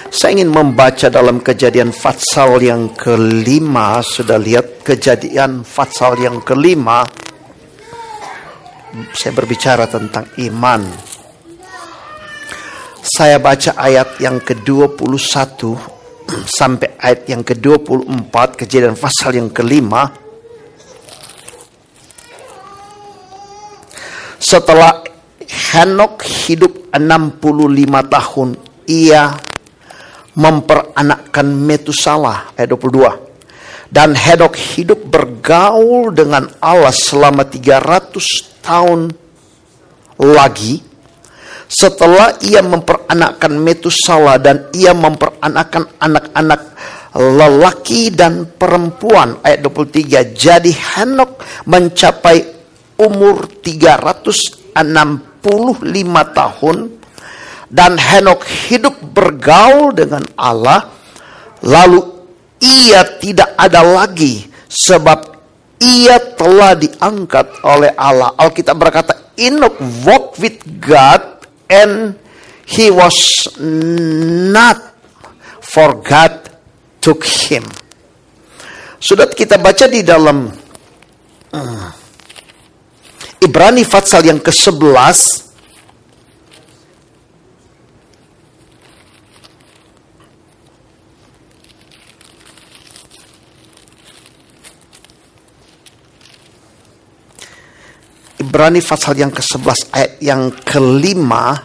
Saya ingin membaca dalam Kejadian pasal yang kelima. Sudah lihat Kejadian pasal yang kelima. Saya berbicara tentang iman. Saya baca ayat yang ke-21 sampai ayat yang ke-24, Kejadian pasal yang kelima. Setelah Henok hidup 65 tahun, ia memperanakkan Metusalah, ayat 22. Dan Henok hidup bergaul dengan Allah selama 300 tahun lagi. Setelah ia memperanakkan Metusalah dan ia memperanakkan anak-anak lelaki dan perempuan, ayat 23. Jadi Henok mencapai umur 365 tahun. Dan Henok hidup bergaul dengan Allah, lalu ia tidak ada lagi sebab ia telah diangkat oleh Allah. Alkitab berkata, Enoch walked with God and he was not, for God took him. Sudah kita baca di dalam Ibrani pasal yang ke-11. Ibrani pasal yang ke-11 ayat yang kelima.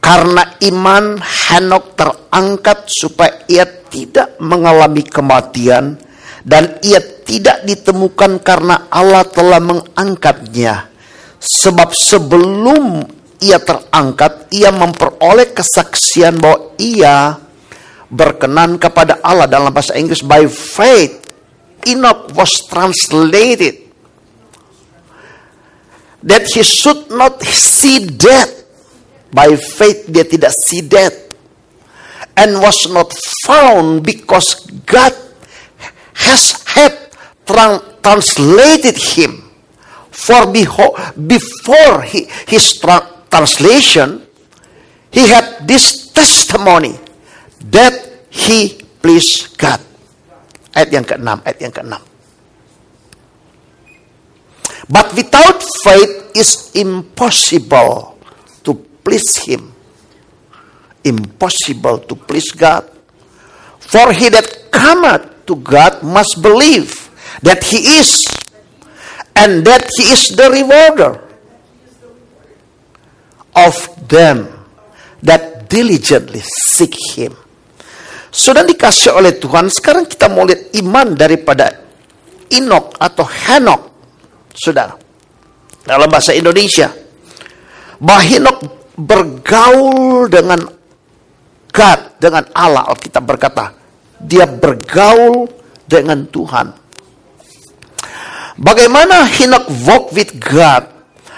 Karena iman Henok terangkat supaya ia tidak mengalami kematian, dan ia tidak ditemukan karena Allah telah mengangkatnya. Sebab sebelum ia terangkat, ia memperoleh kesaksian bahwa ia berkenan kepada Allah. Dalam bahasa Inggris, by faith Enoch was translated that he should not see death. By faith dia tidak see death, and was not found because God had translated him. For before his translation, he had this testimony that he pleased God. Ayat yang ke-6. But without faith is impossible to please him. Impossible to please God. For he that cometh to God must believe that he is, and that he is the rewarder of them that diligently seek him. Sudah dikasih oleh Tuhan. Sekarang kita mau lihat iman daripada Enoch atau Henok. Sudah, dalam bahasa Indonesia, bahwa Henok bergaul dengan God, dengan Allah. Alkitab berkata, dia bergaul dengan Tuhan. Bagaimana Henok walk with God?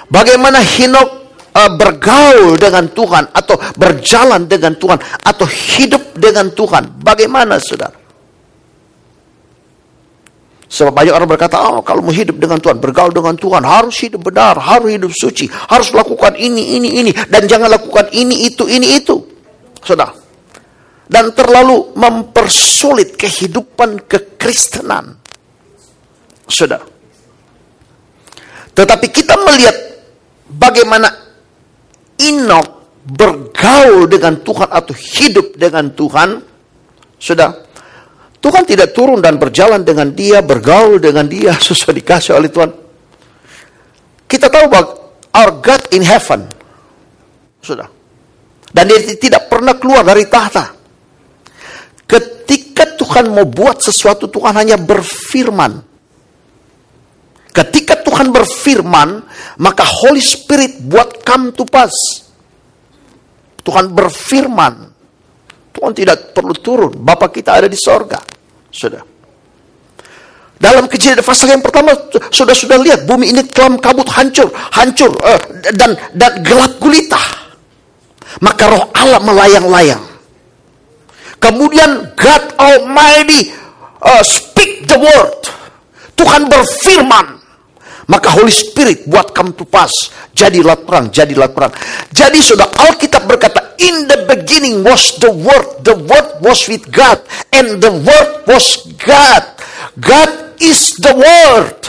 Bagaimana Henok bergaul dengan Tuhan, atau berjalan dengan Tuhan, atau hidup dengan Tuhan? Bagaimana, saudara? Sebab banyak orang berkata, kalau mau hidup dengan Tuhan, bergaul dengan Tuhan, harus hidup benar, harus hidup suci, harus lakukan ini, dan jangan lakukan ini, itu. Saudara. Dan terlalu mempersulit kehidupan kekristenan. Saudara. Tetapi kita melihat bagaimana Enoch bergaul dengan Tuhan atau hidup dengan Tuhan. Sudah, Tuhan tidak turun dan berjalan dengan dia, bergaul dengan dia, sesuai dikasih oleh Tuhan. Kita tahu bahwa our God in heaven. Sudah. Dan dia tidak pernah keluar dari tahta. Ketika Tuhan mau buat sesuatu, Tuhan hanya berfirman. Ketika Tuhan berfirman, maka Holy Spirit buat come to pass. Tuhan berfirman. Tuhan tidak perlu turun. Bapa kita ada di sorga. Sudah. Dalam Kejadian pasal yang pertama, sudah lihat bumi ini kelam kabut, hancur, dan gelap gulita. Maka roh Allah melayang-layang. Kemudian God Almighty speak the word. Tuhan berfirman. Maka Holy Spirit buat come to pass. Jadilah perang. Jadi sudah Alkitab berkata, beginning was the Word was with God, and the Word was God. God is the Word.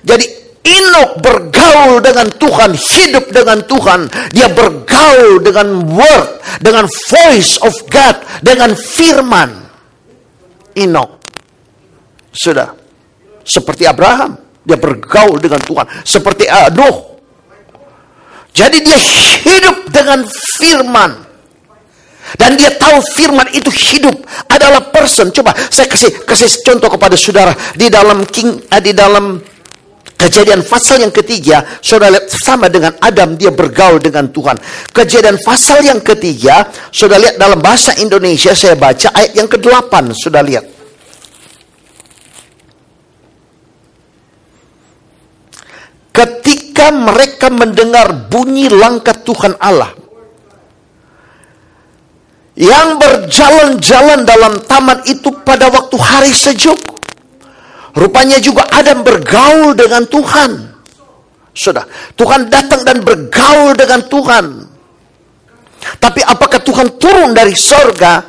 Jadi Enoch bergaul dengan Tuhan, hidup dengan Tuhan. Dia bergaul dengan Word, dengan voice of God, dengan firman. Enoch, sudah. Seperti Abraham, dia bergaul dengan Tuhan. Seperti Nuh. Jadi dia hidup dengan firman. Dan dia tahu firman itu hidup, adalah person. Coba saya kasih contoh kepada saudara. Di dalam Kejadian pasal yang ketiga, saudara lihat sama dengan Adam, dia bergaul dengan Tuhan. Kejadian pasal yang ketiga, saudara lihat dalam bahasa Indonesia, saya baca ayat yang ke-8, saudara lihat. Ketika mereka mendengar bunyi langkah Tuhan Allah yang berjalan-jalan dalam taman itu pada waktu hari sejuk, rupanya juga Adam bergaul dengan Tuhan. Sudah, Tuhan datang dan bergaul dengan Tuhan. Tapi apakah Tuhan turun dari sorga?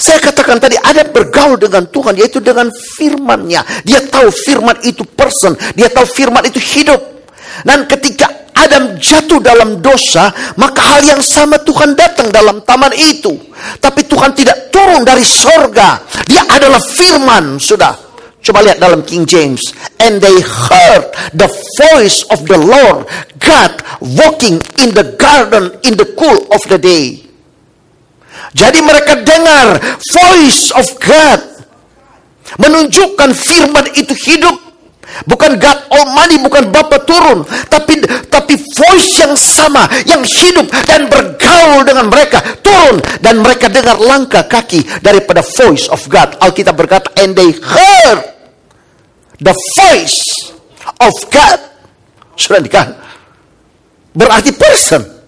Saya katakan tadi, Adam bergaul dengan Tuhan, yaitu dengan firman-Nya. Dia tahu firman itu person, dia tahu firman itu hidup. Dan ketika Adam jatuh dalam dosa, maka hal yang sama Tuhan datang dalam taman itu. Tapi Tuhan tidak turun dari sorga. Dia adalah firman, sudah. Coba lihat dalam King James. And they heard the voice of the Lord God walking in the garden in the cool of the day. Jadi mereka dengar voice of God. Menunjukkan firman itu hidup. Bukan God Almighty, bukan Bapa turun. Tapi voice yang sama, yang hidup dan bergaul dengan mereka. Turun dan mereka dengar langkah kaki daripada voice of God. Alkitab berkata, and they heard the voice of God. Sudah dikatakan. Berarti person.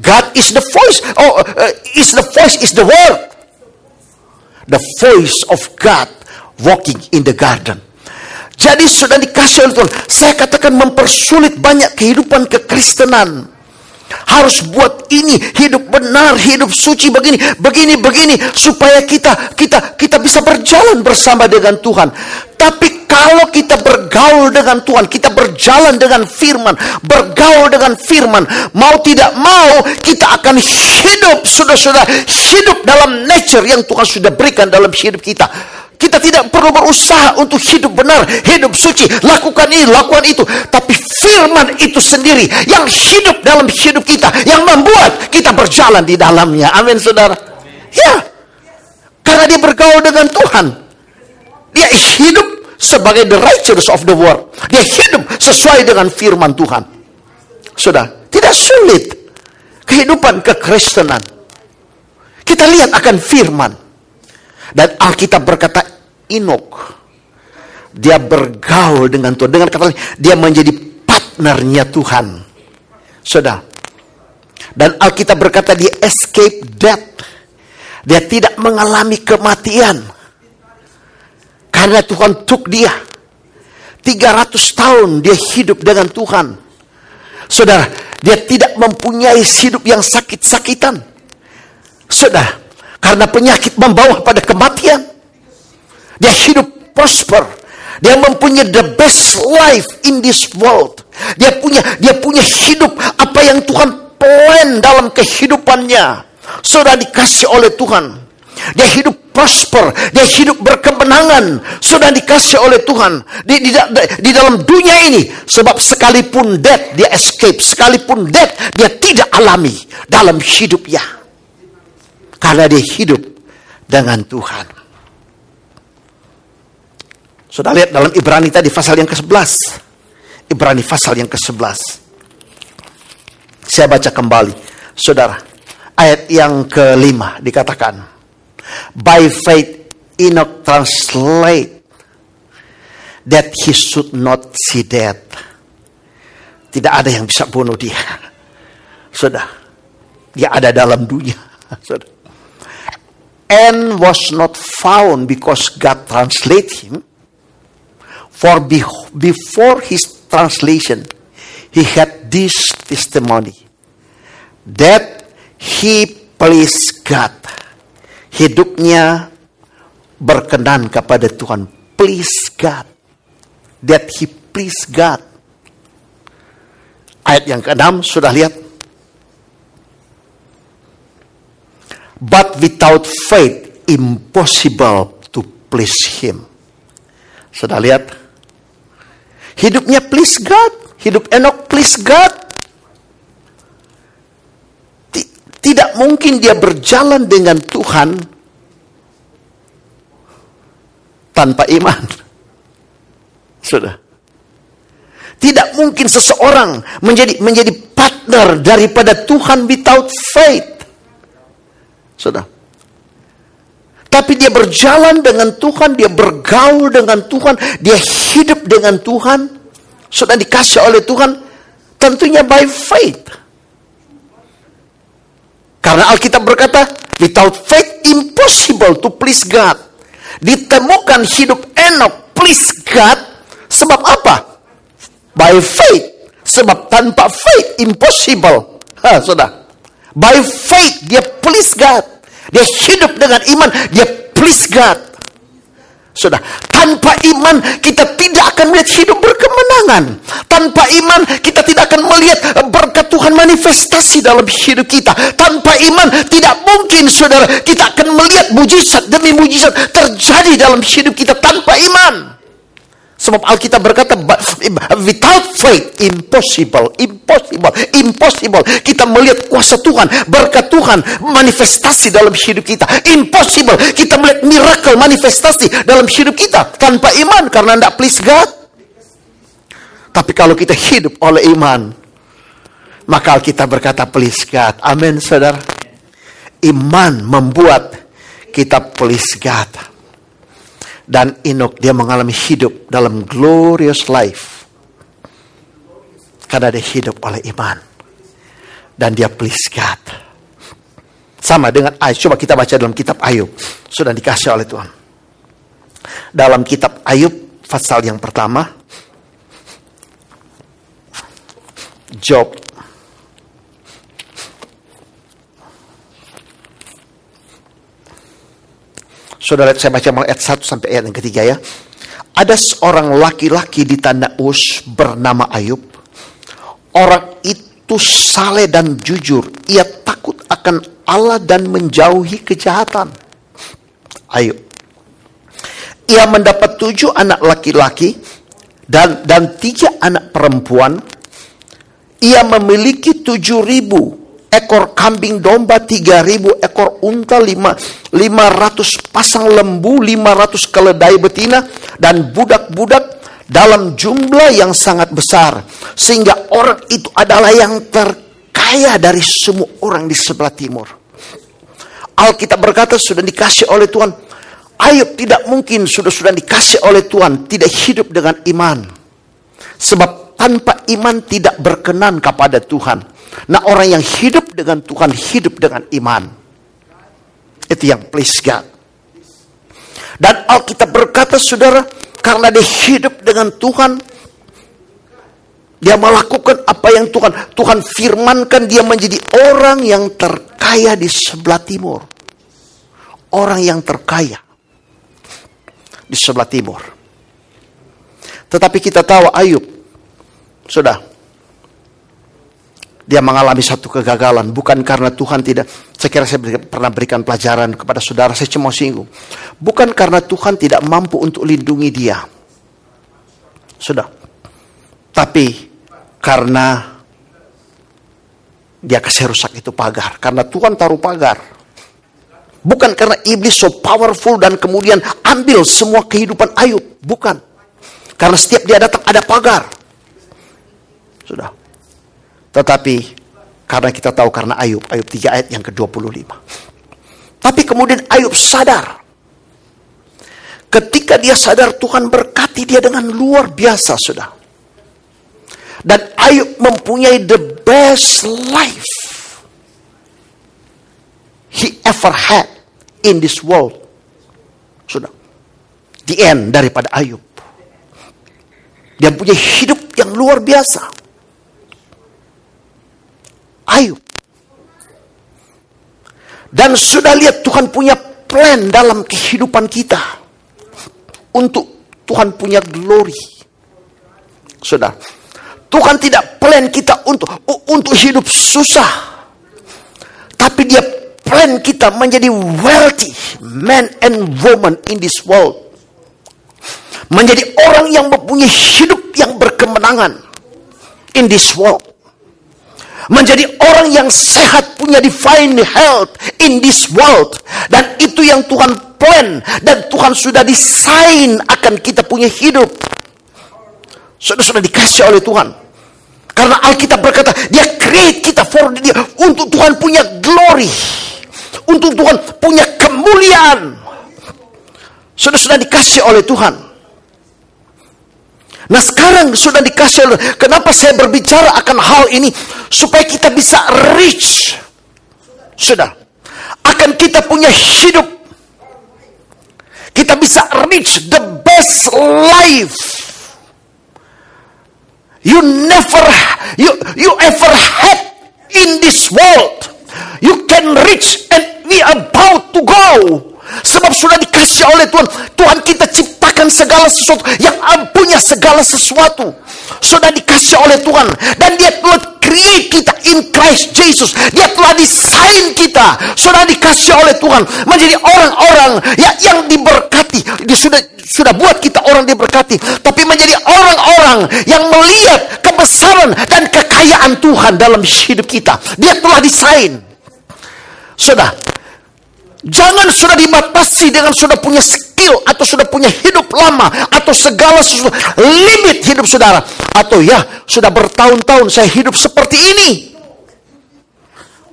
God is the voice. Is the word. The voice of God walking in the garden. Jadi sudah dikasih oleh Tuhan. Saya katakan mempersulit banyak kehidupan kekristenan. Harus buat ini, hidup benar, hidup suci, begini, supaya kita bisa berjalan bersama dengan Tuhan. Tapi kalau kita bergaul dengan Tuhan, kita berjalan dengan firman, bergaul dengan firman, mau tidak mau, kita akan hidup, saudara-saudara, hidup dalam nature yang Tuhan sudah berikan dalam hidup kita. Kita tidak perlu berusaha untuk hidup benar, hidup suci, lakukan ini, lakukan itu. Tapi firman itu sendiri yang hidup dalam hidup kita, yang membuat kita berjalan di dalamnya. Amin, saudara. Ya, karena dia bergaul dengan Tuhan. Dia hidup sebagai the righteous of the world. Dia hidup sesuai dengan firman Tuhan. Sudah, tidak sulit kehidupan kekristenan. Kita lihat akan firman. Dan Alkitab berkata, Enoch, dia bergaul dengan Tuhan. Dengan kata lain, dia menjadi partnernya Tuhan. Sudah. Dan Alkitab berkata, dia escape death. Dia tidak mengalami kematian. Karena Tuhan took dia. 300 tahun dia hidup dengan Tuhan. Saudara, dia tidak mempunyai hidup yang sakit-sakitan. Saudara, karena penyakit membawa pada kematian. Dia hidup prosper. Dia mempunyai the best life in this world. Dia punya hidup apa yang Tuhan plan dalam kehidupannya. Sudah dikasih oleh Tuhan. Dia hidup prosper. Dia hidup berkemenangan. Sudah dikasih oleh Tuhan. Di dalam dunia ini. Sebab sekalipun death dia escape. Sekalipun death dia tidak alami dalam hidupnya. Karena dia hidup dengan Tuhan. Sudah lihat dalam Ibrani tadi pasal yang ke-11. Ibrani pasal yang ke-11. Saya baca kembali. Saudara, ayat yang ke-5 dikatakan, by faith Enoch translate that he should not see death. Tidak ada yang bisa bunuh dia. Sudah, dia ada dalam dunia. Sudah. And was not found because God translate him. For before his translation, he had this testimony, that he please God. Hidupnya berkenan kepada Tuhan. Please God. That he please God. Ayat yang ke-6 sudah lihat. But without faith, impossible to please him. Sudah lihat? Hidupnya please God. Hidup Enok please God. Tidak mungkin dia berjalan dengan Tuhan tanpa iman. Sudah. Tidak mungkin seseorang menjadi partner daripada Tuhan without faith. Sudah. Tapi dia berjalan dengan Tuhan, dia bergaul dengan Tuhan, dia hidup dengan Tuhan, sudah dikasih oleh Tuhan, tentunya by faith. Karena Alkitab berkata, without faith impossible to please God. Ditemukan hidup Enok please God, sebab apa? By faith. Sebab tanpa faith impossible. Sudah. By faith dia please God. Dia hidup dengan iman, dia please God. Sudah, tanpa iman kita tidak akan melihat hidup berkemenangan. Tanpa iman kita tidak akan melihat berkat Tuhan manifestasi dalam hidup kita. Tanpa iman tidak mungkin, saudara, kita akan melihat mujizat demi mujizat terjadi dalam hidup kita tanpa iman. Sebab Alkitab berkata, without faith, impossible. Kita melihat kuasa Tuhan, berkat Tuhan, manifestasi dalam hidup kita. Impossible. Kita melihat miracle, manifestasi dalam hidup kita. Tanpa iman, karena tidak please God. Tapi kalau kita hidup oleh iman, maka Alkitab berkata please God. Amin, saudara. Iman membuat kita please God. Dan Enok dia mengalami hidup dalam glorious life karena dia hidup oleh iman dan dia please God. Sama dengan Ayub. Coba kita baca dalam kitab Ayub, sudah dikasih oleh Tuhan. Dalam kitab Ayub pasal yang pertama, Job Saudara, saya baca mulai ayat 1 sampai ayat yang ketiga ya. Ada seorang laki-laki di tanah Uz bernama Ayub. Orang itu saleh dan jujur. Ia takut akan Allah dan menjauhi kejahatan. Ayub. Ia mendapat 7 anak laki-laki dan 3 anak perempuan. Ia memiliki 7.000 ekor kambing domba, 3.000 ekor unta, 500 pasang lembu, 500 keledai betina, dan budak-budak dalam jumlah yang sangat besar. Sehingga orang itu adalah yang terkaya dari semua orang di sebelah timur. Alkitab berkata sudah dikasih oleh Tuhan. Ayub tidak mungkin sudah dikasih oleh Tuhan tidak hidup dengan iman. Sebab tanpa iman tidak berkenan kepada Tuhan. Nah, orang yang hidup dengan Tuhan hidup dengan iman. Itu yang please God. Dan Alkitab berkata, saudara, karena dia hidup dengan Tuhan, dia melakukan apa yang Tuhan firmankan, dia menjadi orang yang terkaya di sebelah timur. Orang yang terkaya di sebelah timur. Tetapi kita tahu Ayub, sudah, dia mengalami satu kegagalan. Bukan karena Tuhan tidak. Saya kira saya pernah berikan pelajaran kepada saudara. Saya cuma singgung. Bukan karena Tuhan tidak mampu untuk lindungi dia. Sudah. Tapi karena dia kasih rusak itu pagar. Karena Tuhan taruh pagar. Bukan karena iblis so powerful dan kemudian ambil semua kehidupan Ayub. Bukan. Karena setiap dia datang ada pagar. Sudah. Tetapi karena kita tahu karena Ayub 3 ayat yang ke-25. Tapi kemudian Ayub sadar. Ketika dia sadar, Tuhan berkati dia dengan luar biasa, sudah. Dan Ayub mempunyai the best life he ever had in this world. Sudah. The end daripada Ayub. Dia punya hidup yang luar biasa. Ayub. Dan sudah lihat Tuhan punya plan dalam kehidupan kita. Untuk Tuhan punya glory. Saudara, Tuhan tidak plan kita untuk hidup susah. Tapi dia plan kita menjadi wealthy man and woman in this world. Menjadi orang yang mempunyai hidup yang berkemenangan in this world. Menjadi orang yang sehat, punya divine health in this world. Dan itu yang Tuhan plan. Dan Tuhan sudah desain akan kita punya hidup. Sudah dikasih oleh Tuhan. Karena Alkitab berkata, dia create kita for dia, untuk Tuhan punya glory. Untuk Tuhan punya kemuliaan. Sudah dikasih oleh Tuhan. Nah sekarang sudah dikasih oleh, kenapa saya berbicara akan hal ini? Supaya kita bisa reach. Sudah. Akan kita punya hidup. Kita bisa reach the best life. You ever had in this world. You can reach and we are about to go. Sebab sudah dikasih oleh Tuhan. Tuhan kita ciptakan segala sesuatu. Yang punya segala sesuatu. Sudah dikasih oleh Tuhan. Dan dia telah create kita in Christ Jesus. Dia telah desain kita. Sudah dikasih oleh Tuhan. Menjadi orang-orang yang diberkati. Dia sudah buat kita orang diberkati. Tapi menjadi orang-orang yang melihat kebesaran dan kekayaan Tuhan dalam hidup kita. Dia telah desain. Jangan sudah dibatasi dengan sudah punya skill atau sudah punya hidup lama atau segala sesuatu limit hidup saudara, atau sudah bertahun-tahun saya hidup seperti ini.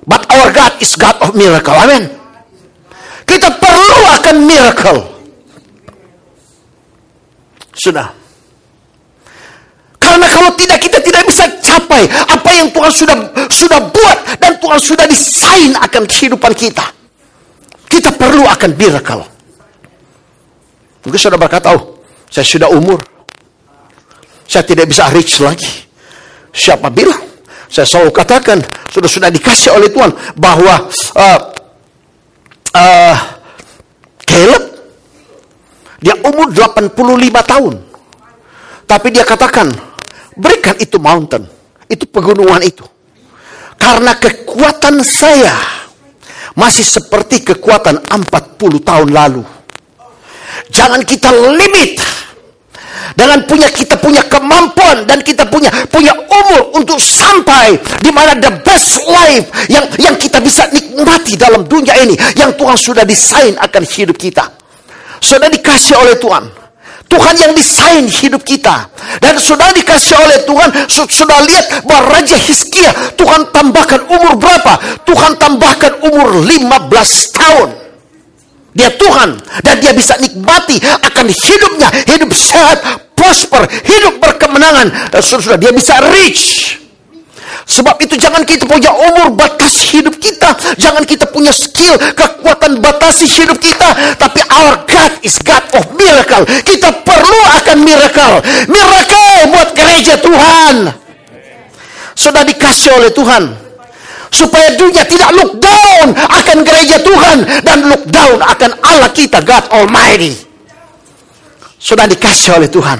But our God is God of miracle. Amen. Kita perlu akan miracle. Karena kalau tidak, kita tidak bisa capai apa yang Tuhan sudah buat dan Tuhan sudah desain akan kehidupan kita. Kita perlu akan miracle. Mungkin saudara berkata, saya sudah umur. Saya tidak bisa reach lagi. Siapa bilang? Saya selalu katakan, sudah dikasih oleh Tuhan bahwa Caleb, dia umur 85 tahun. Tapi dia katakan, berikan itu mountain, itu pegunungan itu. Karena kekuatan saya masih seperti kekuatan 40 tahun lalu. Jangan kita limit dengan kita punya kemampuan dan kita punya umur untuk sampai di mana the best life yang kita bisa nikmati dalam dunia ini, yang Tuhan sudah desain akan hidup kita. Sudah dikasih oleh Tuhan. Tuhan yang desain hidup kita. Dan sudah dikasih oleh Tuhan. Sudah lihat bahwa Raja Hizkia, Tuhan tambahkan umur berapa? Tuhan tambahkan umur 15 tahun. Dia Tuhan. Dan dia bisa nikmati akan hidupnya. Hidup sehat, prosper, hidup berkemenangan. Dan sudah dia bisa reach. Sebab itu jangan kita punya umur batas hidup kita. Jangan kita punya skill, kekuatan batasi hidup kita. Tapi our God is God of miracle. Kita perlu akan miracle. Miracle buat gereja Tuhan. Sudah dikasih oleh Tuhan. Supaya dunia tidak look down akan gereja Tuhan. Dan look down akan Allah kita, God Almighty. Sudah dikasih oleh Tuhan.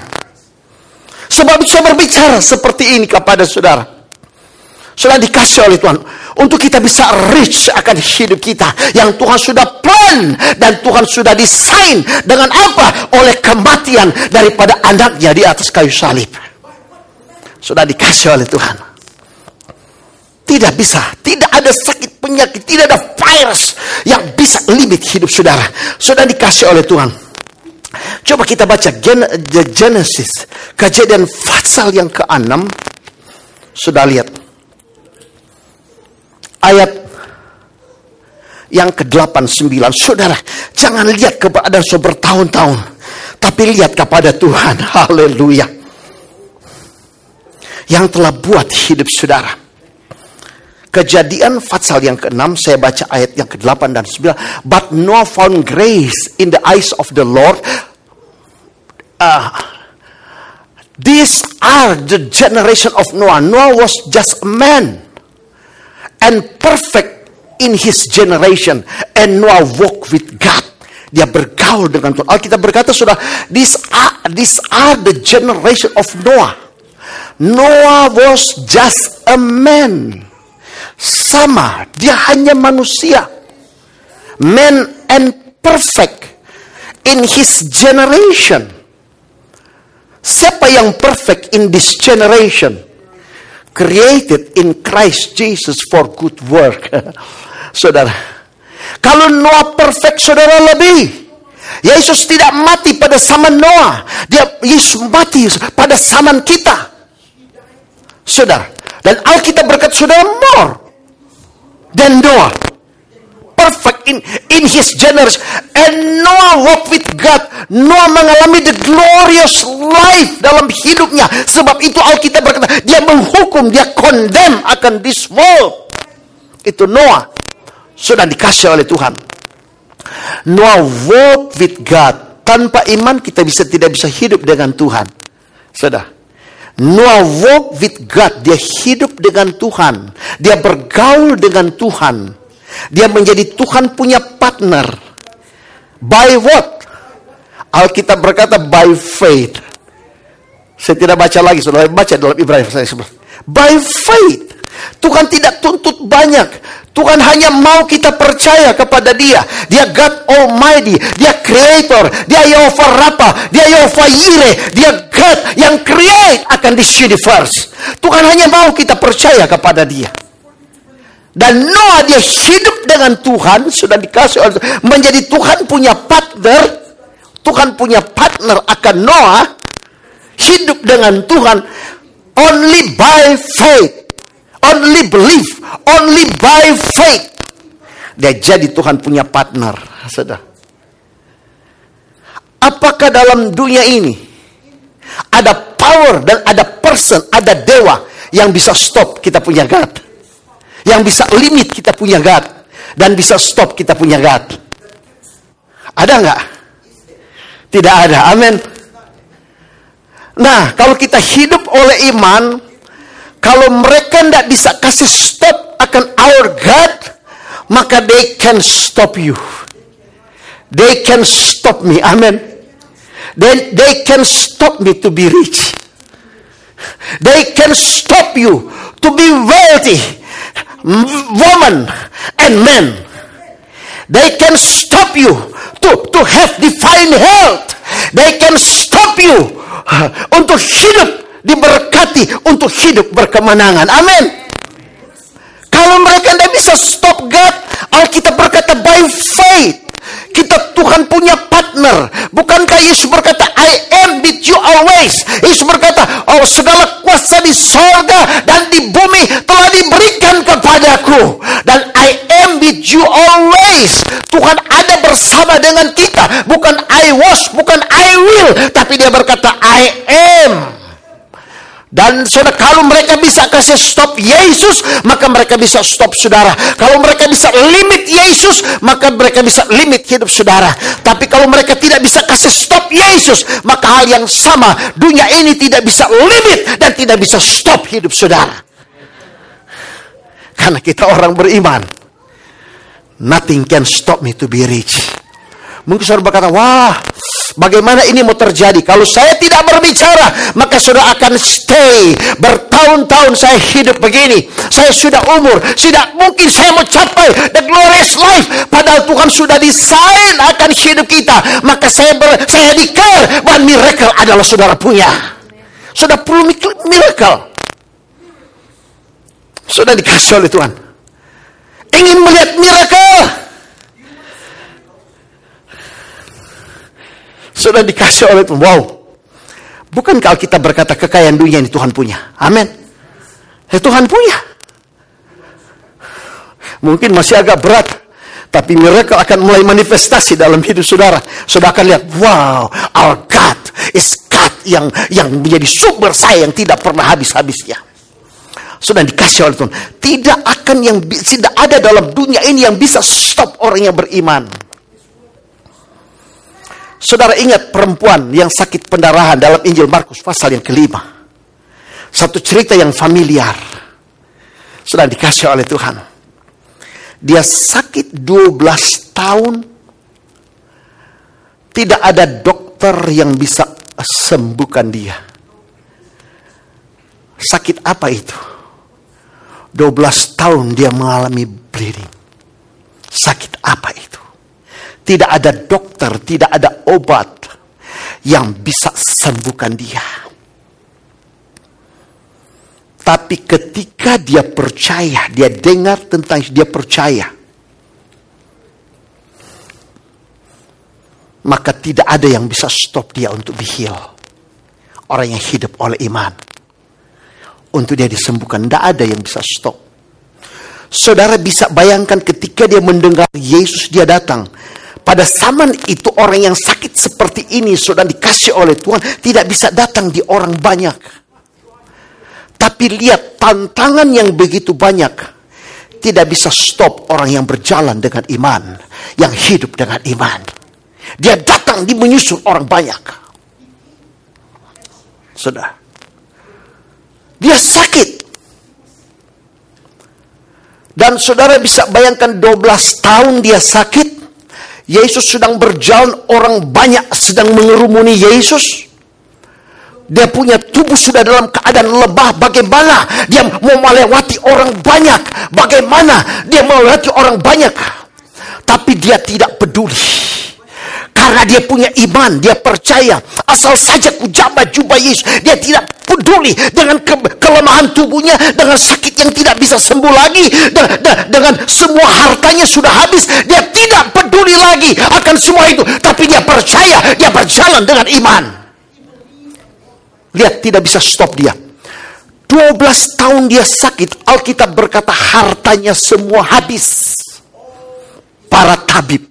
Sebab saya berbicara seperti ini kepada saudara. Sudah dikasih oleh Tuhan untuk kita bisa reach akan hidup kita yang Tuhan sudah plan dan Tuhan sudah desain dengan apa? Oleh kematian daripada anaknya di atas kayu salib. Sudah dikasih oleh Tuhan. Tidak bisa, tidak ada sakit penyakit, tidak ada virus yang bisa limit hidup saudara. Sudah dikasih oleh Tuhan. Coba kita baca Genesis, Kejadian pasal yang ke-6. Sudah lihat ayat yang ke-8-9. Saudara, jangan lihat keadaan bertahun-tahun, tapi lihat kepada Tuhan. Haleluya. Yang telah buat hidup saudara. Kejadian pasal yang ke-6, saya baca ayat yang ke-8 dan 9. But Noah found grace in the eyes of the Lord. These are the generation of Noah. Noah was just a man. And perfect in his generation, and Noah walked with God. Dia bergaul dengan Tuhan. Alkitab berkata, sudah, these are the generation of Noah. Noah was just a man. Sama, dia hanya manusia. Man and perfect in his generation. Siapa yang perfect in this generation? Created in Christ Jesus for good work. Saudara, kalau Noah perfect, saudara, lebih. Yesus tidak mati pada zaman Noah. Yesus mati pada zaman kita. Saudara, dan Alkitab berkata, saudara, more than Noah. Perfect in his generation. And Noah walked with God. Noah mengalami the glorious life dalam hidupnya. Sebab itu Alkitab berkata, dia menghukum, dia condemn akan this world. Itu Noah. Sudah dikasih oleh Tuhan. Noah walked with God. Tanpa iman kita tidak bisa hidup dengan Tuhan. Sudah. Noah walked with God. Dia hidup dengan Tuhan. Dia bergaul dengan Tuhan. Dia menjadi Tuhan punya partner. By what? Alkitab berkata by faith. Saya tidak baca lagi, saudara baca dalam Ibrani pasal 11. By faith. Tuhan tidak tuntut banyak. Tuhan hanya mau kita percaya kepada Dia. Dia God Almighty. Dia Creator. Dia Yehova Rapha. Dia Yehova Yireh. Dia God yang create akan this universe. Tuhan hanya mau kita percaya kepada Dia. Dan Noah, dia hidup dengan Tuhan, sudah dikasih oleh Tuhan, menjadi Tuhan punya partner. Tuhan punya partner akan Noah, hidup dengan Tuhan only by faith, only believe, only by faith. Dia jadi Tuhan punya partner. Sudah. Apakah dalam dunia ini ada power dan ada person, ada dewa yang bisa stop kita punya God? Yang bisa limit kita punya God dan bisa stop kita punya God? Ada nggak? Tidak ada. Amin. Nah, kalau kita hidup oleh iman, kalau mereka tidak bisa kasih stop akan our God, maka they can stop you. They can stop me. Amin. Then they can stop me to be rich. They can stop you to be wealthy. Woman and men, they can stop you to have divine health. They can stop you untuk hidup diberkati, untuk hidup berkemenangan. Amin. Kalau mereka tidak bisa stop God, Alkitab berkata by faith. Kita Tuhan punya partner. Bukankah Yesus berkata, I am with you always. Yesus berkata, oh, segala kuasa di sorga dan di bumi telah diberikan kepadaku. Dan I am with you always. Tuhan ada bersama dengan kita. Bukan I was, bukan I will. Tapi dia berkata, I am. Dan saudara, kalau mereka bisa kasih stop Yesus, maka mereka bisa stop saudara. Kalau mereka bisa limit Yesus, maka mereka bisa limit hidup saudara. Tapi kalau mereka tidak bisa kasih stop Yesus, maka hal yang sama, dunia ini tidak bisa limit dan tidak bisa stop hidup saudara. Karena kita orang beriman. Nothing can stop me to be rich. Mungkin saudara berkata, wah, bagaimana ini mau terjadi? Kalau saya tidak berbicara, maka saudara akan stay. Bertahun-tahun saya hidup begini. Saya sudah umur. Tidak mungkin saya mau capai the glorious life. Padahal Tuhan sudah desain akan hidup kita. Maka saya declare bahwa miracle adalah saudara punya. Saudara perlu miracle. Saudara dikasih oleh Tuhan. Ingin melihat miracle. Sudah dikasih oleh Tuhan. Wow. Bukankah kita berkata kekayaan dunia ini Tuhan punya? Amin. Tuhan punya. Mungkin masih agak berat. Tapi miracle akan mulai manifestasi dalam hidup saudara. Saudara akan lihat, wow, our God is God yang menjadi sumber saya yang tidak pernah habis-habisnya. Sudah dikasih oleh Tuhan. Tidak ada dalam dunia ini yang bisa stop orang yang beriman. Saudara ingat perempuan yang sakit pendarahan dalam Injil Markus pasal yang ke-5. Satu cerita yang familiar. Sudah dikasih oleh Tuhan. Dia sakit 12 tahun. Tidak ada dokter yang bisa sembuhkan dia. Sakit apa itu? 12 tahun dia mengalami bleeding. Sakit apa itu? Tidak ada dokter, tidak ada obat yang bisa sembuhkan dia. Tapi ketika dia percaya, dia dengar tentang, dia percaya, maka tidak ada yang bisa stop dia untuk di-heal. Orang yang hidup oleh iman, untuk dia disembuhkan, tidak ada yang bisa stop. Saudara bisa bayangkan ketika dia mendengar Yesus, dia datang. Pada zaman itu orang yang sakit seperti ini sudah dikasih oleh Tuhan, tidak bisa datang di orang banyak. Tapi lihat tantangan yang begitu banyak, tidak bisa stop orang yang berjalan dengan iman, yang hidup dengan iman. Dia datang, dia menyusul orang banyak. Sudah. Dia sakit. Dan saudara bisa bayangkan 12 tahun dia sakit. Yesus sedang berjalan, orang banyak sedang mengerumuni Yesus. Dia punya tubuh sudah dalam keadaan lebah. Bagaimana dia mau melewati orang banyak? Bagaimana dia melewati orang banyak? Tapi dia tidak peduli. Karena dia punya iman, dia percaya. Asal saja ku jamah jubah Yesus. Dia tidak peduli dengan kelemahan tubuhnya, dengan sakit yang tidak bisa sembuh lagi, dengan semua hartanya sudah habis. Dia tidak peduli lagi akan semua itu. Tapi dia percaya, dia berjalan dengan iman. Lihat, tidak bisa stop dia. 12 tahun dia sakit. Alkitab berkata hartanya semua habis. Para tabib,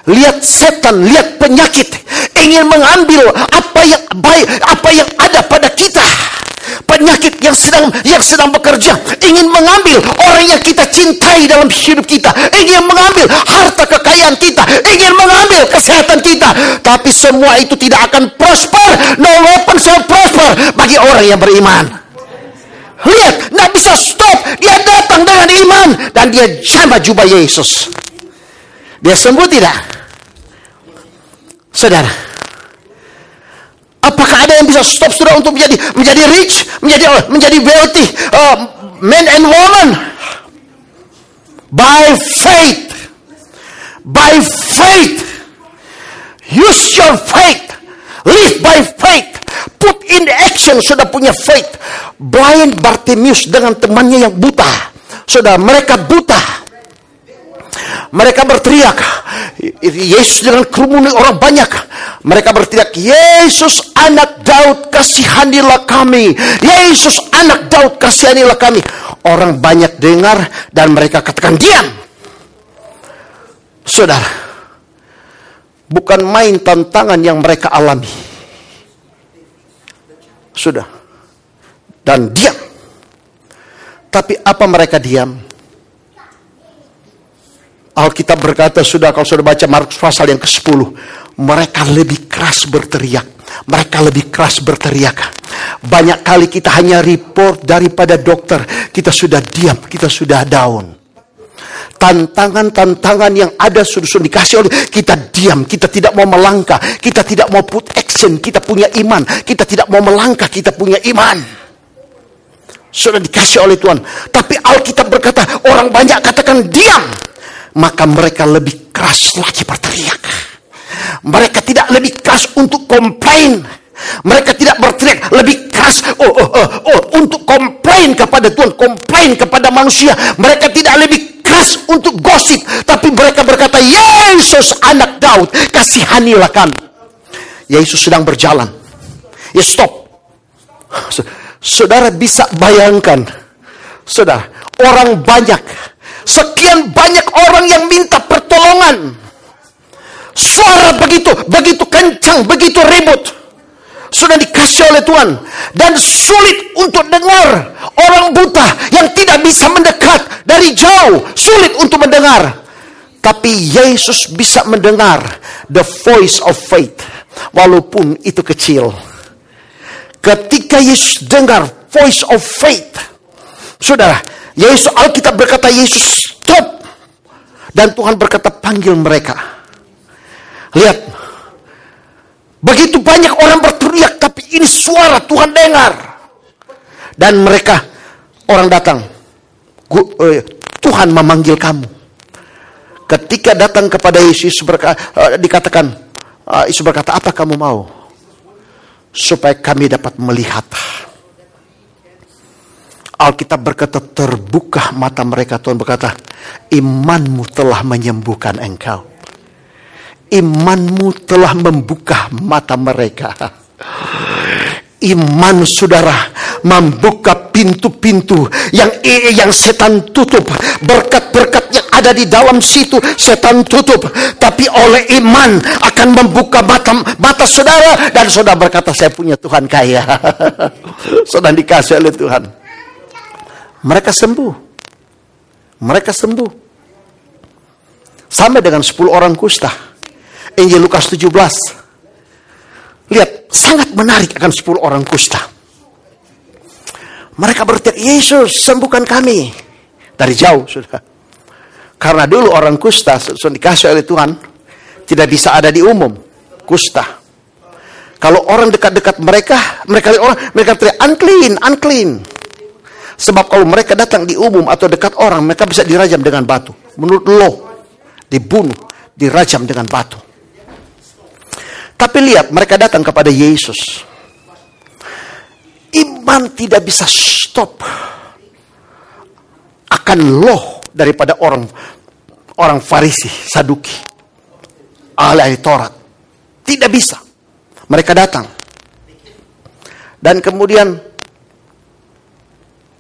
lihat setan, lihat penyakit, ingin mengambil apa yang baik, apa yang ada pada kita. Penyakit yang sedang bekerja, ingin mengambil orang yang kita cintai dalam hidup kita, ingin mengambil harta kekayaan kita, ingin mengambil kesehatan kita. Tapi semua itu tidak akan prosper. No weapon shall prosper bagi orang yang beriman. Lihat, tidak bisa stop. Dia datang dengan iman dan dia jamah jubah Yesus. Dia sembuh tidak? Saudara, apakah ada yang bisa stop saudara untuk menjadi rich, menjadi wealthy, men and woman? By faith. By faith. Use your faith. Live by faith. Put in action. Sudah punya faith. Blind Bartimaeus dengan temannya yang buta. Saudara, mereka buta. Mereka berteriak. Yesus dengan kerumunan orang banyak. Mereka berteriak, Yesus anak Daud, kasihanilah kami. Yesus anak Daud, kasihanilah kami. Orang banyak dengar dan mereka katakan diam. Saudara, bukan main tantangan yang mereka alami. Sudah. Dan diam. Tapi apa mereka diam? Alkitab berkata, kalau sudah baca Markus pasal yang ke-10, mereka lebih keras berteriak. Mereka lebih keras berteriak. Banyak kali kita hanya report daripada dokter. Kita sudah diam, kita sudah down. Tantangan-tantangan yang ada sudah dikasih oleh kita diam. Kita tidak mau melangkah. Kita tidak mau put action. Kita punya iman. Kita tidak mau melangkah. Kita punya iman. Sudah dikasih oleh Tuhan. Tapi Alkitab berkata, orang banyak katakan diam. Maka mereka lebih keras lagi berteriak. Mereka tidak lebih keras untuk komplain. Mereka tidak berteriak lebih keras untuk komplain kepada Tuhan, komplain kepada manusia. Mereka tidak lebih keras untuk gosip, tapi mereka berkata, Yesus anak Daud, kasihanilah kami. Yesus sedang berjalan. Ya stop. Saudara bisa bayangkan, saudara, orang banyak, sekian banyak orang yang minta pertolongan. Suara begitu kencang, begitu ribut. Sudah dikasih oleh Tuhan. Dan sulit untuk dengar. Orang buta yang tidak bisa mendekat dari jauh, sulit untuk mendengar. Tapi Yesus bisa mendengar the voice of faith. Walaupun itu kecil. Ketika Yesus dengar voice of faith, saudara, Yesus, Alkitab berkata Yesus stop. Dan Tuhan berkata, panggil mereka. Lihat, begitu banyak orang berteriak, tapi ini suara Tuhan dengar. Dan mereka, orang datang, Tuhan memanggil kamu. Ketika datang kepada Yesus, dikatakan, Yesus berkata, apa kamu mau? Supaya kami dapat melihat. Alkitab berkata, terbuka mata mereka. Tuhan berkata, imanmu telah menyembuhkan engkau. Imanmu telah membuka mata mereka. Iman saudara membuka pintu-pintu yang setan tutup. Berkat-berkat yang ada di dalam situ setan tutup. Tapi oleh iman akan membuka mata saudara. Dan saudara berkata, saya punya Tuhan kaya. Saudara dikasih oleh Tuhan. Mereka sembuh. Mereka sembuh. Sampai dengan 10 orang kusta. Injil Lukas 17. Lihat, sangat menarik akan 10 orang kusta. Mereka berteriak, Yesus sembuhkan kami. Dari jauh sudah. Karena dulu orang kusta sudah dikasih oleh Tuhan, tidak bisa ada di umum. Kusta. Kalau orang dekat-dekat mereka teriak, unclean, unclean. Sebab kalau mereka datang di umum atau dekat orang, mereka bisa dirajam dengan batu. Menurut law, dibunuh, dirajam dengan batu. Tapi lihat, mereka datang kepada Yesus. Iman tidak bisa stop akan law daripada orang Farisi, Saduki, ahli Taurat. Tidak bisa. Mereka datang. Dan kemudian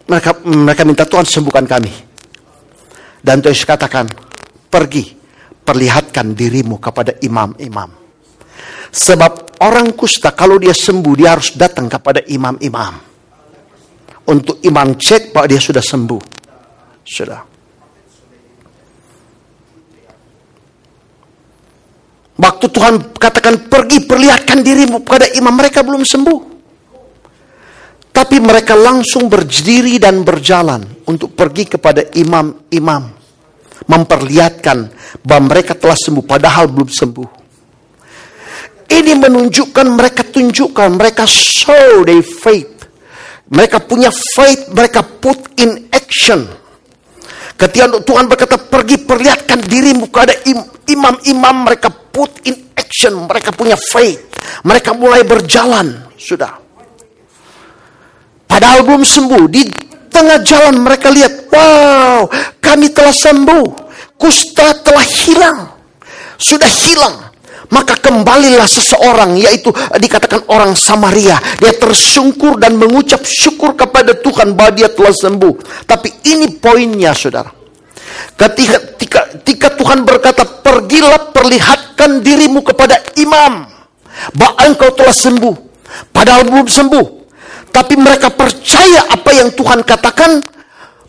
mereka minta, Tuhan sembuhkan kami. Dan Tuhan katakan, pergi, perlihatkan dirimu kepada imam-imam. Sebab orang kusta kalau dia sembuh, dia harus datang kepada imam-imam. Untuk imam cek bahwa dia sudah sembuh. Sudah. Waktu Tuhan katakan, pergi, perlihatkan dirimu kepada imam, mereka belum sembuh. Tapi mereka langsung berdiri dan berjalan untuk pergi kepada imam-imam. Memperlihatkan bahwa mereka telah sembuh padahal belum sembuh. Ini menunjukkan, mereka tunjukkan, mereka show their faith. Mereka punya faith, mereka put in action. Ketika Tuhan berkata, pergi perlihatkan dirimu kepada imam-imam, mereka put in action. Mereka punya faith. Mereka mulai berjalan. Sudah. Padahal belum sembuh. Di tengah jalan mereka lihat, wow, kami telah sembuh. Kusta telah hilang. Sudah hilang. Maka kembalilah seseorang, yaitu dikatakan orang Samaria. Dia tersungkur dan mengucap syukur kepada Tuhan bahwa dia telah sembuh. Tapi ini poinnya, saudara. Ketika Tuhan berkata, pergilah perlihatkan dirimu kepada imam, bahwa engkau telah sembuh. Padahal belum sembuh. Tapi mereka percaya apa yang Tuhan katakan.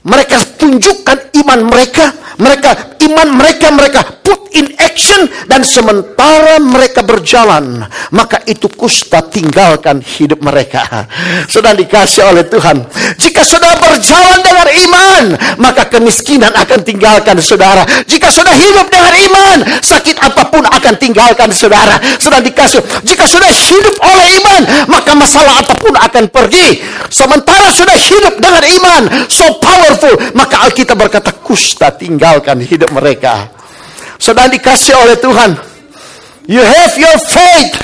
Mereka tunjukkan iman mereka. Mereka put in action. Dan sementara mereka berjalan, maka itu kusta tinggalkan hidup mereka. Saudara dikasih oleh Tuhan. Jika saudara berjalan dengan iman, maka kemiskinan akan tinggalkan saudara. Jika saudara hidup dengan iman, sakit apapun akan tinggalkan saudara. Saudara dikasih. Jika saudara hidup oleh iman, maka masalah apapun akan pergi. Sementara saudara hidup dengan iman, so powerful, maka Alkitab berkata kusta tinggalkan hidup mereka. Saudara dikasih oleh Tuhan, you have your faith,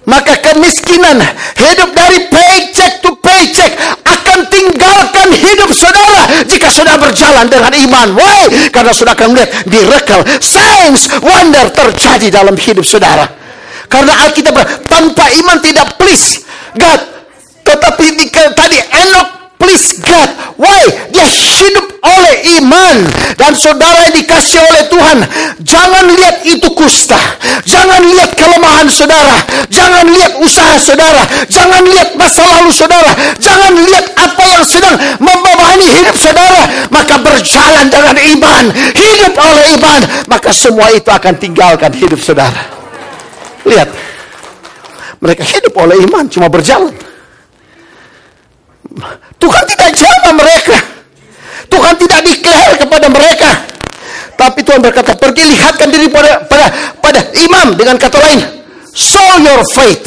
maka kemiskinan, hidup dari paycheck to paycheck akan tinggalkan hidup saudara jika saudara berjalan dengan iman. Why? Karena saudara akan melihat miracle, signs, wonder terjadi dalam hidup saudara. Karena Alkitab tanpa iman tidak please God. Tetapi tadi Enoch please God. Why? Dia hidup oleh iman. Dan saudara yang dikasih oleh Tuhan, jangan lihat itu kusta. Jangan lihat kelemahan saudara. Jangan lihat usaha saudara. Jangan lihat masa lalu saudara. Jangan lihat apa yang sedang membebani hidup saudara. Maka berjalan dengan iman, hidup oleh iman, maka semua itu akan tinggalkan hidup saudara. Lihat, mereka hidup oleh iman, cuma berjalan. Tuhan tidak jawab mereka. Tuhan tidak declare kepada mereka. Tapi Tuhan berkata, pergi lihatkan diri pada imam. Dengan kata lain, show your faith.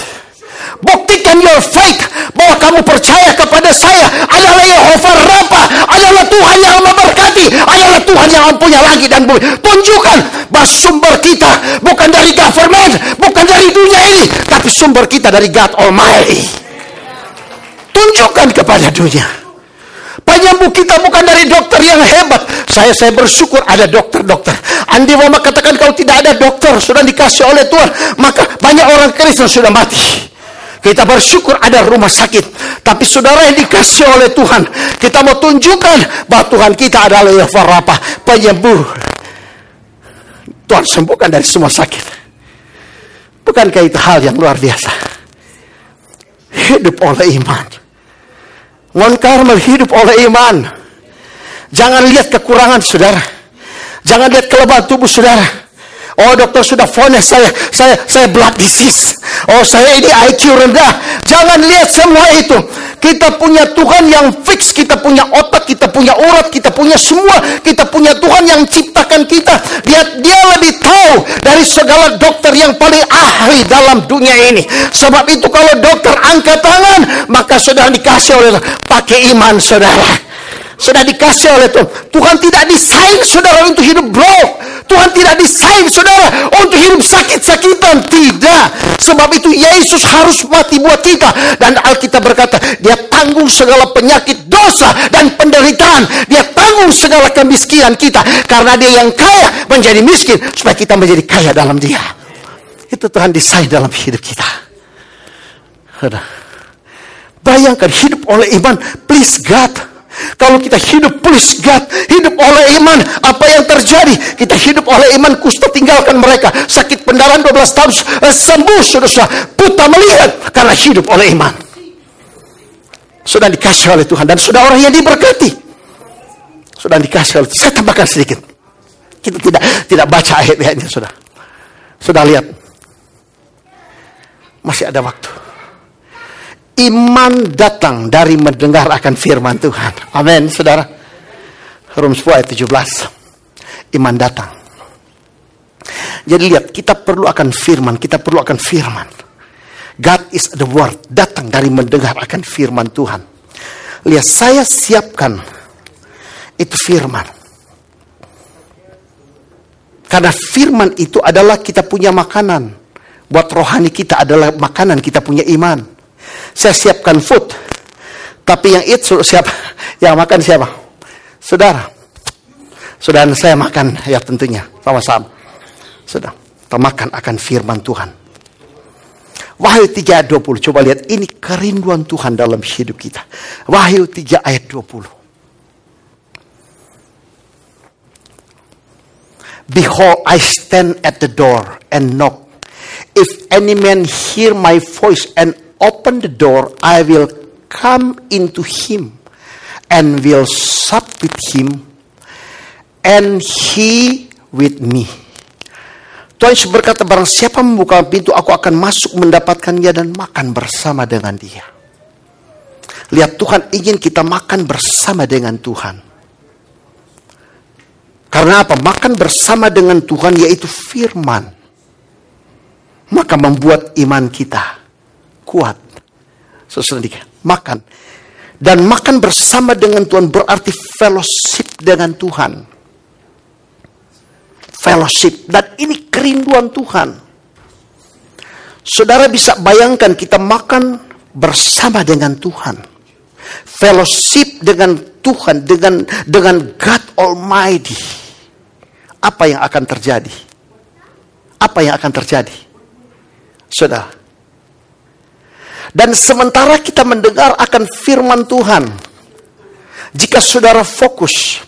Buktikan your faith bahwa kamu percaya kepada saya adalah Yehova Rafa, adalah Tuhan yang memberkati, adalah Tuhan yang mempunyai langit dan bumi. Tunjukkan bahwa sumber kita bukan dari government, bukan dari dunia ini, tapi sumber kita dari God Almighty. Tunjukkan kepada dunia. Penyembuh kita bukan dari dokter yang hebat. Saya bersyukur ada dokter-dokter. Andi Mama katakan kalau tidak ada dokter sudah dikasih oleh Tuhan, maka banyak orang Kristen sudah mati. Kita bersyukur ada rumah sakit. Tapi saudara yang dikasih oleh Tuhan, kita mau tunjukkan bahwa Tuhan kita adalah Yehova Rafa, penyembuh. Tuhan sembuhkan dari semua sakit. Bukankah itu hal yang luar biasa? Hidup oleh iman. Mount Carmel hidup oleh iman. Jangan lihat kekurangan saudara. Jangan lihat kelemahan tubuh saudara. Oh, dokter sudah vonis saya blood disease. Oh, saya ini IQ rendah. Jangan lihat semua itu. Kita punya Tuhan yang fix. Kita punya otak, kita punya urat, kita punya semua. Kita punya Tuhan yang ciptakan kita. Dia lebih tahu dari segala dokter yang paling ahli dalam dunia ini. Sebab itu kalau dokter angkat tangan, maka sudah dikasih oleh pakai iman saudara. Sudah dikasih oleh Tuhan. Tuhan tidak desain saudara untuk hidup broke. Tuhan tidak desain saudara untuk hidup sakit-sakitan. Tidak. Sebab itu Yesus harus mati buat kita. Dan Alkitab berkata, dia tanggung segala penyakit, dosa, dan penderitaan. Dia tanggung segala kemiskinan kita. Karena dia yang kaya menjadi miskin, supaya kita menjadi kaya dalam dia. Itu Tuhan desain dalam hidup kita. Bayangkan hidup oleh iman. Please God. Kalau kita hidup please God, hidup oleh iman, apa yang terjadi? Kita hidup oleh iman, kusta tinggalkan mereka. Sakit pendarahan 12 tahun sembuh, sudah buta melihat karena hidup oleh iman. Sudah dikasih oleh Tuhan dan sudah orang yang diberkati. Sudah dikasih oleh Tuhan. Saya tambahkan sedikit. Kita tidak baca ayat-ayatnya sudah. Sudah lihat. Masih ada waktu. Iman datang dari mendengar akan firman Tuhan. Amin, saudara. Rom 10 ayat 17. Iman datang. Jadi lihat, kita perlu akan firman. Kita perlu akan firman. God is the word. Datang dari mendengar akan firman Tuhan. Lihat, saya siapkan itu firman. Karena firman itu adalah kita punya makanan. Buat rohani kita adalah makanan, kita punya iman. Saya siapkan food, tapi yang eat siapa? Yang makan siapa? Saudara. Saudara saya makan ya tentunya sama-sama. Sudah, kita makan akan firman Tuhan. Wahyu 3 ayat 20. Coba lihat, ini kerinduan Tuhan dalam hidup kita. Wahyu 3 ayat 20. Behold, I stand at the door and knock. If any man hear my voice and open the door, I will come into him and will sup with him and he with me. Tuhan Yesus berkata, barang siapa membuka pintu, aku akan masuk mendapatkannya dan makan bersama dengan dia. Lihat, Tuhan ingin kita makan bersama dengan Tuhan. Karena apa? Makan bersama dengan Tuhan yaitu firman. Maka membuat iman kita kuat. Sesudah makan. Dan makan bersama dengan Tuhan berarti fellowship dengan Tuhan. Fellowship. Dan ini kerinduan Tuhan. Saudara bisa bayangkan kita makan bersama dengan Tuhan. Fellowship dengan Tuhan. Dengan God Almighty. Apa yang akan terjadi? Apa yang akan terjadi? Saudara. Dan sementara kita mendengar akan firman Tuhan, jika saudara fokus,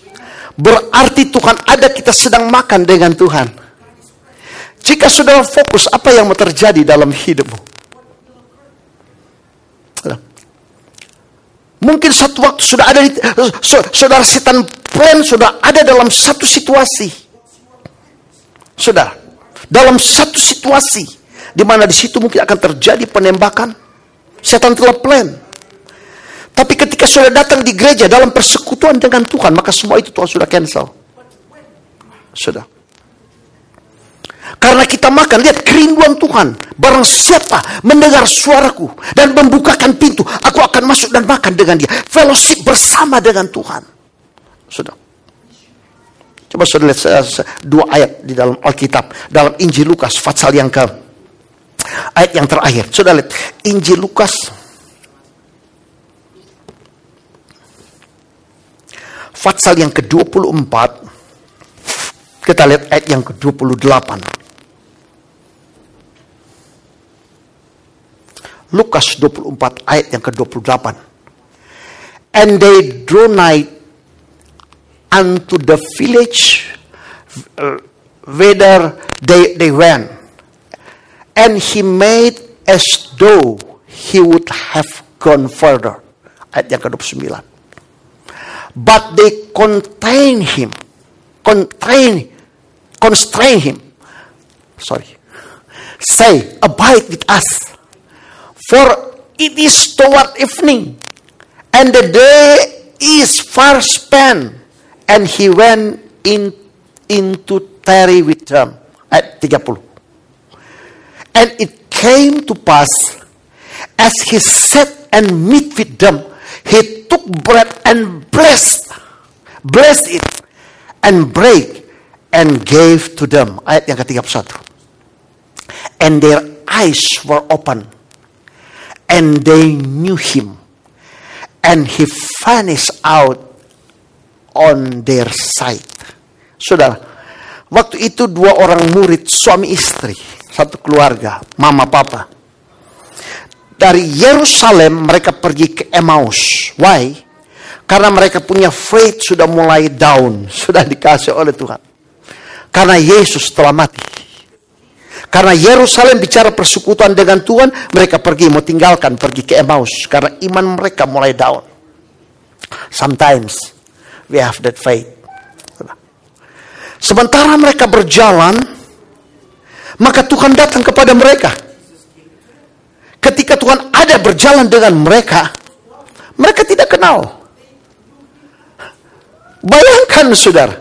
berarti Tuhan ada, kita sedang makan dengan Tuhan. Jika saudara fokus, apa yang mau terjadi dalam hidupmu? Mungkin satu waktu sudah ada, saudara setan plan sudah ada dalam satu situasi. Saudara, dalam satu situasi, di mana di situ mungkin akan terjadi penembakan. Setan telah plan. Tapi ketika sudah datang di gereja dalam persekutuan dengan Tuhan, maka semua itu Tuhan sudah cancel. Sudah. Karena kita makan, lihat kerinduan Tuhan. Barang siapa mendengar suaraku dan membukakan pintu, aku akan masuk dan makan dengan dia. Fellowship bersama dengan Tuhan. Sudah. Coba saudara lihat dua ayat di dalam Alkitab. Dalam Injil Lukas, pasal yang ke ayat yang terakhir. Saudara lihat Injil Lukas pasal yang ke-24. Kita lihat ayat yang ke-28. Lukas 24 ayat yang ke-28. And they drew nigh unto the village whither they went. And he made as though he would have gone further. Ayat yang ke-29. But they constrain him. Say, abide with us. For it is toward evening, and the day is far spent. And he went into tarry with them. Ayat 30. And it came to pass, as he sat and meat with them, he took bread and blessed it, and break, and gave to them. Ayat yang ke-31. And their eyes were open, and they knew him, and he vanished out on their sight. Saudara, waktu itu dua orang murid, suami istri, satu keluarga, mama papa. Dari Yerusalem mereka pergi ke Emmaus. Why? Karena mereka punya faith sudah mulai down, sudah dikasih oleh Tuhan. Karena Yesus telah mati. Karena Yerusalem bicara persekutuan dengan Tuhan, mereka pergi, mau tinggalkan, pergi ke Emmaus. Karena iman mereka mulai down. Sometimes we have that faith. Sementara mereka berjalan, maka Tuhan datang kepada mereka. Ketika Tuhan ada berjalan dengan mereka, mereka tidak kenal. Bayangkan saudara,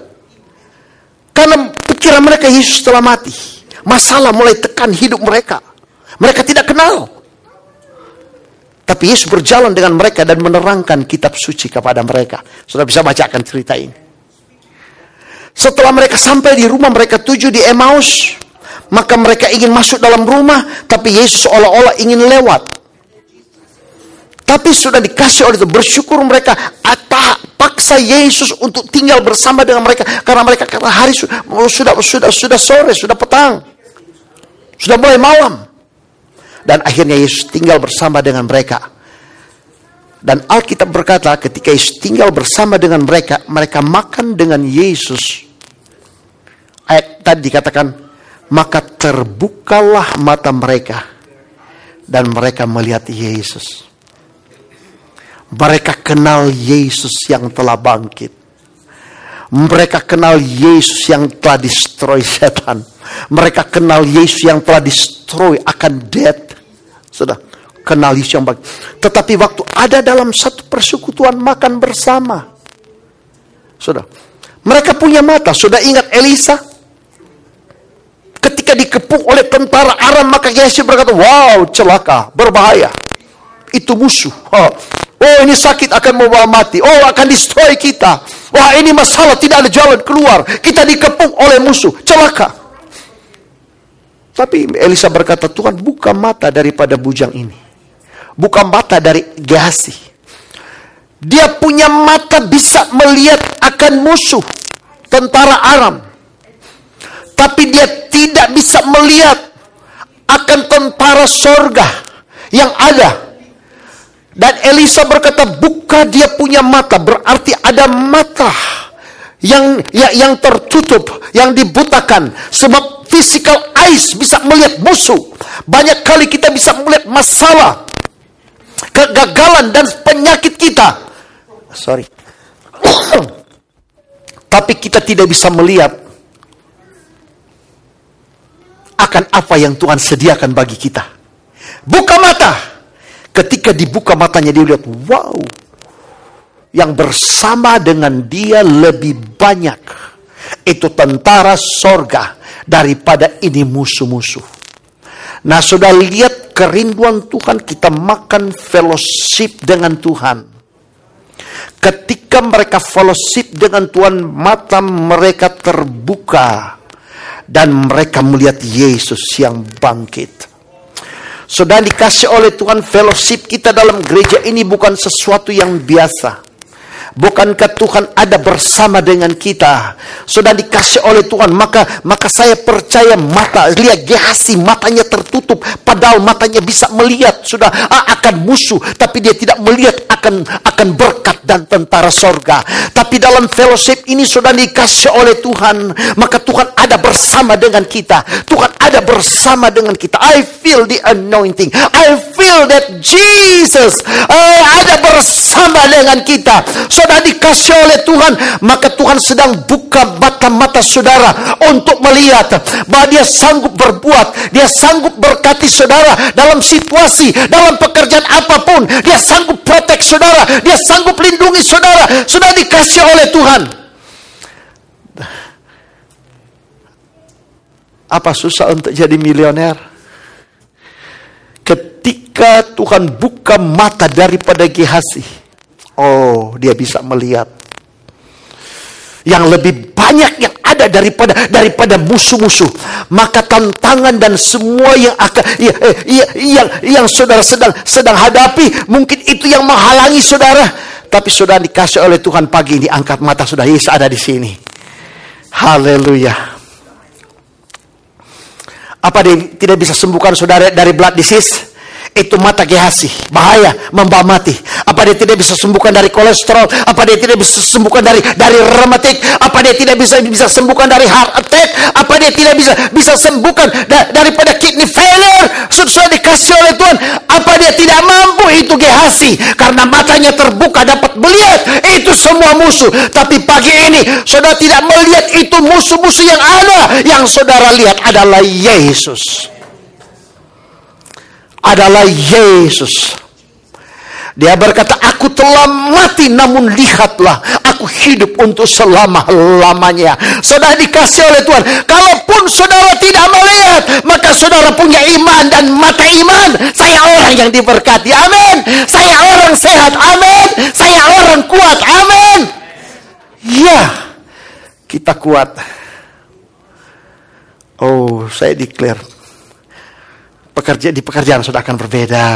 karena pikiran mereka Yesus telah mati. Masalah mulai tekan hidup mereka. Mereka tidak kenal. Tapi Yesus berjalan dengan mereka dan menerangkan kitab suci kepada mereka. Sudah bisa bacakan cerita ini. Setelah mereka sampai di rumah mereka tuju di Emmaus, maka mereka ingin masuk dalam rumah, tapi Yesus seolah-olah ingin lewat. Tapi sudah dikasih oleh itu, bersyukur mereka paksa Yesus untuk tinggal bersama dengan mereka, karena mereka kata hari sudah sore, sudah petang, sudah mulai malam. Dan akhirnya Yesus tinggal bersama dengan mereka. Dan Alkitab berkata ketika Yesus tinggal bersama dengan mereka, mereka makan dengan Yesus. Ayat tadi dikatakan, maka terbukalah mata mereka dan mereka melihat Yesus. Mereka kenal Yesus yang telah bangkit. Mereka kenal Yesus yang telah destroy setan. Mereka kenal Yesus yang telah destroy akan death. Sudah kenal Yesus yang bangkit. Tetapi waktu ada dalam satu persekutuan makan bersama, sudah mereka punya mata. Sudah ingat Elisa? Ketika dikepung oleh tentara Aram, maka Yesus berkata, wow, celaka, berbahaya. Itu musuh. Oh, ini sakit akan membawa mati. Oh, akan destroy kita. Wah, ini masalah, tidak ada jalan keluar. Kita dikepung oleh musuh, celaka. Tapi Elisa berkata, Tuhan buka mata daripada bujang ini. Buka mata dari Gehazi. Dia punya mata bisa melihat akan musuh, tentara Aram. Tapi dia tidak bisa melihat akan tentara sorga yang ada. Dan Elisa berkata, buka dia punya mata. Berarti ada mata yang tertutup, yang dibutakan. Sebab physical eyes bisa melihat musuh. Banyak kali kita bisa melihat masalah, kegagalan dan penyakit kita. Tapi kita tidak bisa melihat akan apa yang Tuhan sediakan bagi kita. Buka mata. Ketika dibuka matanya, dia lihat, wow, yang bersama dengan dia lebih banyak. itu tentara sorga daripada ini musuh-musuh. Nah, sudah lihat kerinduan Tuhan, kita makan fellowship dengan Tuhan. Ketika mereka fellowship dengan Tuhan, mata mereka terbuka dan mereka melihat Yesus yang bangkit. Sudah dikasih oleh Tuhan, fellowship kita dalam gereja ini bukan sesuatu yang biasa. Bukankah Tuhan ada bersama dengan kita? Sudah dikasih oleh Tuhan, maka saya percaya lihat Gehazi matanya tertutup, padahal matanya bisa melihat sudah akan musuh, tapi dia tidak melihat akan berkat dan tentara sorga. Tapi dalam fellowship ini sudah dikasih oleh Tuhan, maka Tuhan ada bersama dengan kita. Tuhan ada bersama dengan kita. I feel the anointing. I feel that Jesus ada bersama dengan kita. Sudah dikasih oleh Tuhan, maka Tuhan sedang buka mata saudara untuk melihat bahwa dia sanggup berbuat, dia sanggup berkati saudara dalam situasi, dalam pekerjaan apapun. Dia sanggup protek saudara, dia sanggup lindungi saudara. Sudah dikasih oleh Tuhan. Apa susah untuk jadi milioner? Ketika Tuhan buka mata daripada Gehazi, dia bisa melihat yang lebih banyak yang ada daripada musuh-musuh. Maka tantangan dan semua yang saudara sedang hadapi, mungkin itu yang menghalangi saudara. Tapi sudah dikasih oleh Tuhan pagi ini, angkat mata sudah, Yesus ada di sini. Haleluya. Apa dia tidak bisa sembuhkan saudara dari blood disease? Itu mata Gehazi, bahaya, membawa mati. Apa dia tidak bisa sembuhkan dari kolesterol? Apa dia tidak bisa sembuhkan dari rematik? Apa dia tidak bisa sembuhkan dari heart attack? Apa dia tidak bisa sembuhkan daripada kidney failure? Sudah dikasih oleh Tuhan. Apa dia tidak mampu? Itu Gehazi, karena matanya terbuka dapat melihat itu semua musuh. Tapi pagi ini saudara tidak melihat itu musuh-musuh yang ada. Yang saudara lihat adalah Yesus. Adalah Yesus. Dia berkata, aku telah mati, namun lihatlah, aku hidup untuk selama-lamanya. Saudara dikasih oleh Tuhan. Kalaupun saudara tidak melihat, maka saudara punya iman dan mata iman. Saya orang yang diberkati, amin. Saya orang sehat, amin. Saya orang kuat, amin. Ya, kita kuat. Saya declare, di pekerjaan sudah akan berbeda.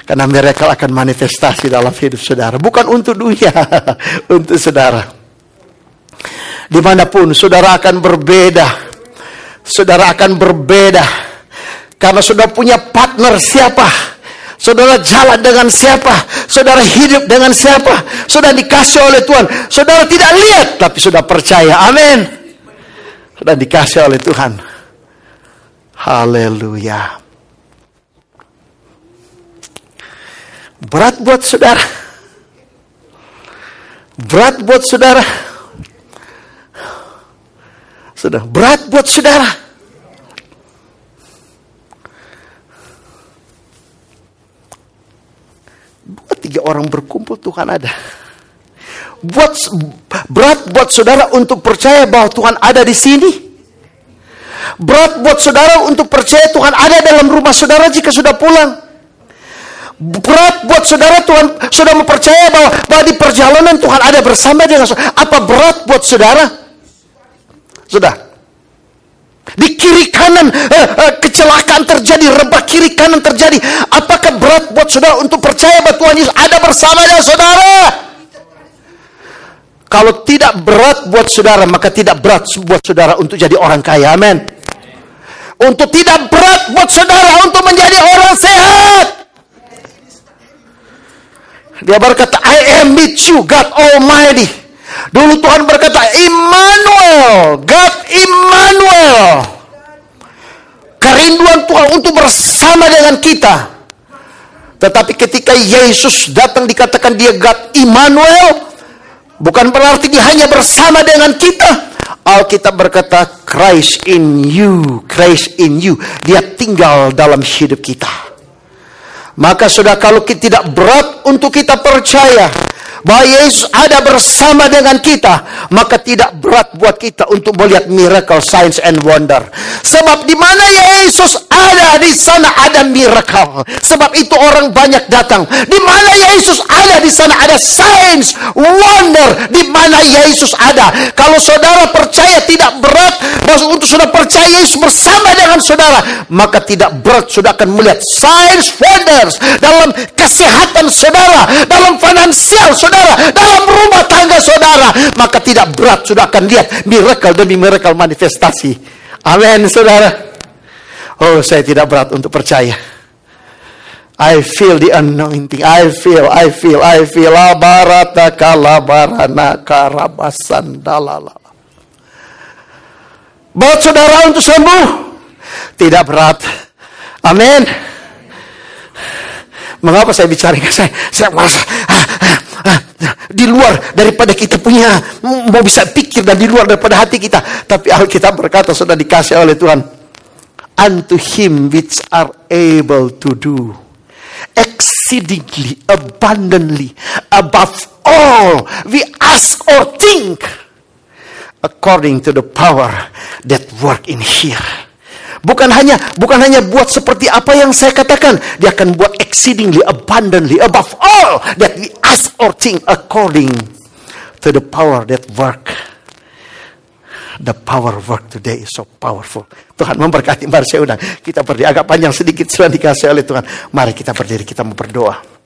Karena miracle akan manifestasi dalam hidup saudara. Bukan untuk dunia, untuk saudara. Dimanapun saudara akan berbeda. Saudara akan berbeda. Karena saudara punya partner siapa. Saudara jalan dengan siapa. Saudara hidup dengan siapa. Saudara dikasih oleh Tuhan. Saudara tidak lihat, tapi sudah percaya. Amin. Sudah dikasih oleh Tuhan. Haleluya. Berat buat saudara. Berat buat saudara. Sudah berat buat saudara. Dua tiga orang berkumpul, Tuhan ada. Berat buat saudara untuk percaya bahwa Tuhan ada di sini. Berat buat saudara untuk percaya Tuhan ada dalam rumah saudara jika sudah pulang. Berat buat saudara Tuhan sudah mempercaya bahwa di perjalanan Tuhan ada bersama dengan saudara. Apa berat buat saudara? Sudah. Di kiri kanan kecelakaan terjadi, rebah kiri kanan terjadi. Apakah berat buat saudara untuk percaya bahwa Tuhan Yesus ada bersama dengan saudara? Kalau tidak berat buat saudara, maka tidak berat buat saudara untuk jadi orang kaya. Amin. Untuk tidak berat buat saudara untuk menjadi orang sehat. Dia berkata, I am with you, God Almighty. Dulu Tuhan berkata, Immanuel, God Immanuel. Kerinduan Tuhan untuk bersama dengan kita. Tetapi ketika Yesus datang dikatakan dia God Immanuel, bukan berarti dia hanya bersama dengan kita. Alkitab berkata, Christ in you, Christ in you. Dia tinggal dalam hidup kita. Maka sudah, kalau kita tidak berat untuk kita percaya bahwa Yesus ada bersama dengan kita, maka tidak berat buat kita untuk melihat miracle, signs and wonder. Sebab di mana Yesus ada, di sana ada miracle. Sebab itu orang banyak datang. Di mana Yesus ada, di sana ada signs, wonder. Di mana Yesus ada. Kalau saudara percaya tidak berat, maksud untuk saudara percaya Yesus bersama dengan saudara, maka tidak berat, saudara akan melihat signs, wonders dalam kesehatan saudara, dalam finansial saudara, dalam rumah tangga saudara. Maka tidak berat, sudah akan lihat miracle demi miracle manifestasi. Amin, saudara. Oh, saya tidak berat untuk percaya. I feel the anointing. I feel. Abarata kalabarana karabasan dalala. Berat saudara untuk sembuh? Tidak berat. Amin. Mengapa saya bicara? Saya merasa di luar daripada kita punya, mau bisa pikir, dan di luar daripada hati kita. Tapi Alkitab berkata, sudah dikasih oleh Tuhan, unto him which are able to do exceedingly abundantly above all we ask or think, according to the power that work in here. Bukan hanya buat seperti apa yang saya katakan, dia akan buat exceedingly abundantly above all that we ask or think, according to the power that work. The power work today is so powerful. Tuhan memberkati. Mari saya undang kita berdiri, agak panjang sedikit sudah dikasih oleh Tuhan. Mari kita berdiri, kita mau berdoa.